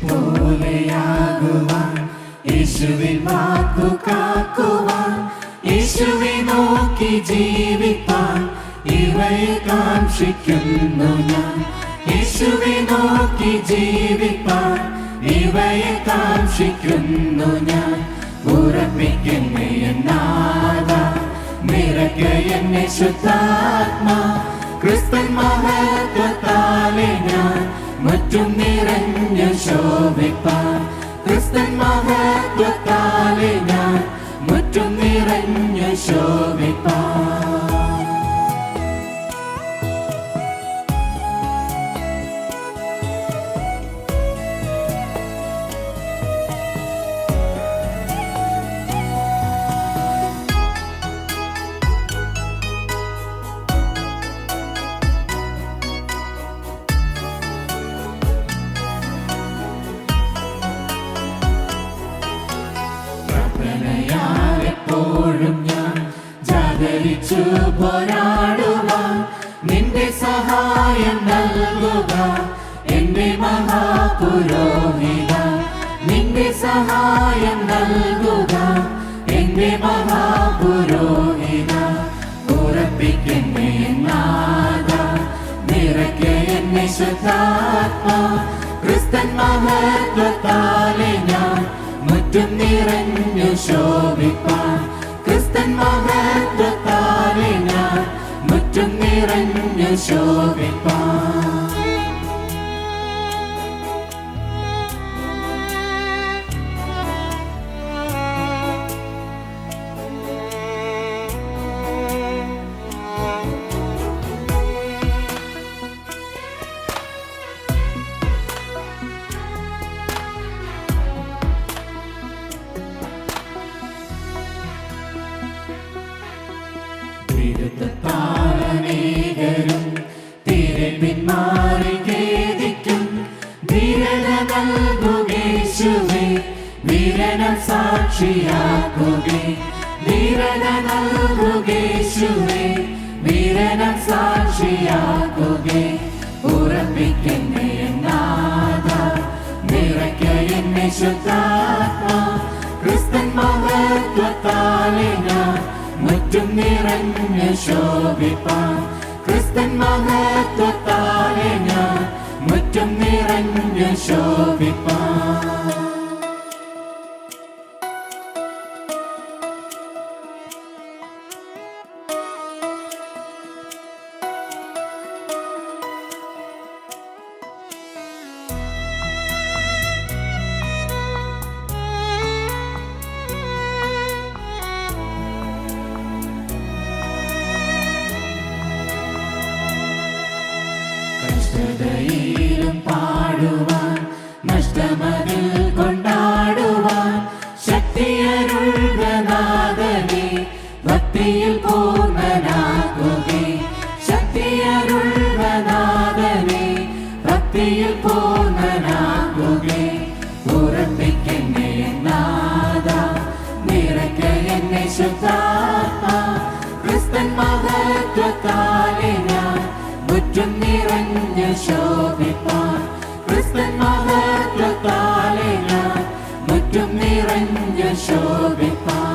പോലെയാകുവാൻ, യേശുവിൻ വാക്കു കാക്കുവാൻ, യേശുവെ നോക്കി ജീവിപ്പാൻ ഇവയെ കാക്ഷിക്കുന്നു ഞാൻ. യേശുവെ നോക്കി ജീവിപ്പാൻ ഇവയെ കാക്ഷിക്കുന്നു ഞാൻ. ഉറപ്പിക്കുന്നേ എന്നാഥ, നിറയ്ക്ക എന്നെ ശുദ്ധാത്മാ. ക്രിസ്തൻ മഹത്വത്താലെ ഞാൻ മുറ്റും നിറഞ്ഞു ശോഭിപ്പാൻ. ക്രിസ്തൻ മഹത്വത്താലെ ഞാൻ മുറ്റും നിറഞ്ഞു ശോഭിപ്പാൻ. എപ്പോഴും ഞാൻ ജാഗരിച്ചു പോരാടുവാൻ, നിന്റെ സഹായം നൽകുക എന്റെ മഹാപുരോഹിത. നിന്റെ സഹായം നൽകുക എന്റെ മഹാപുരോഹിത. ഉറപ്പിക്കുന്നേ നാഥ, നിറയ്ക്ക എന്നെ ശുദ്ധാത്മാ. ക്രിസ്തൻ മഹത്വത്താലെ ഞാൻ മുറ്റും നിറഞ്ഞു ശോഭിപ്പാൻ. ക്രിസ്തൻ മഹത്വത്താലെ ഞാൻ മുറ്റും നിറഞ്ഞു ശോഭിപ്പാൻ. ും തീരെ പിന്മാറി ഖേദിക്കും. ധീരത നൽകുകേശുവേ, വീരനം സാക്ഷിയാക്കുകേ. ധീരത നൽകുകേശുവേ, വീരനം സാക്ഷിയാക്കുകേ. ഉറപ്പിക്കുന്നേ നാഥ, നിറയ്ക്ക എന്നെ ശുദ്ധാത്മാ. ക്രിസ്തൻ മഹത്വത്താലെ ഞാൻ മുറ്റും നിറഞ്ഞു ശോഭിപ്പാൻ. ക്രിസ്തൻ മഹത്വത്താലെ ഞാൻ മുറ്റും നിറഞ്ഞു ശോഭിപ്പാൻ. കഷ്ടതയിലും പാടുവാൻ, നഷ്ടമതിൽ കൊണ്ടാടുവാൻ ശക്തിയരുൾക നാഥനേ. ഭക്തിയിൽ പൂർണ്ണനാകുകേ. ശക്തിയരുൾക നാഥനേ, ഭക്തിയിൽ പൂർണ്ണനാകുകേ. ഉറപ്പിക്കുന്നേ നാഥ, നിറയ്ക്ക എന്നെ ശുദ്ധാത്മാ. ക്രിസ്തൻ മഹത്വത്താലെ ഞാൻ മുറ്റും നിറഞ്ഞു ശോഭിപ്പാൻ. ക്രിസ്തൻ മഹത്വത്താലെ ഞാൻ മുറ്റും നിറഞ്ഞു ശോഭിപ്പാൻ.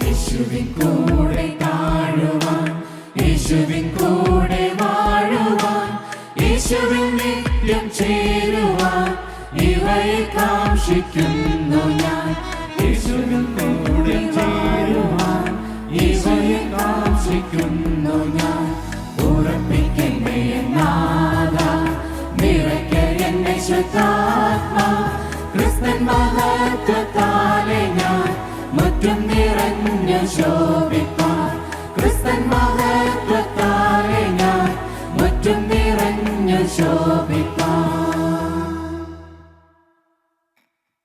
യേശുവിൻ കൂടെ താഴുവാൻ, യേശുവിൻ കൂടെ വാഴുവാൻ, യേശുവിൻ നിത്യം ചേരുവാൻ ഇവയെ കാക്ഷിക്കുന്നു ഞാൻ. യേശുവിൻ കൂടെ ചേരുവാൻ ഇവയെ കാക്ഷിക്കുന്നു ഞാൻ. ഉറപ്പിക്കുന്നേ നാഥ, നിറയ്ക്ക എന്നെ ശുദ്ധാത്മാ. ക്രിസ്തൻ മഹത്വത്താലെ ഞാൻ മുറ്റും നിറഞ്ഞു ശോഭിപ്പാൻ. ക്രിസ്തൻ മഹത്വത്താലെ ഞാൻ മുറ്റും നിറഞ്ഞു ശോഭിപ്പാൻ.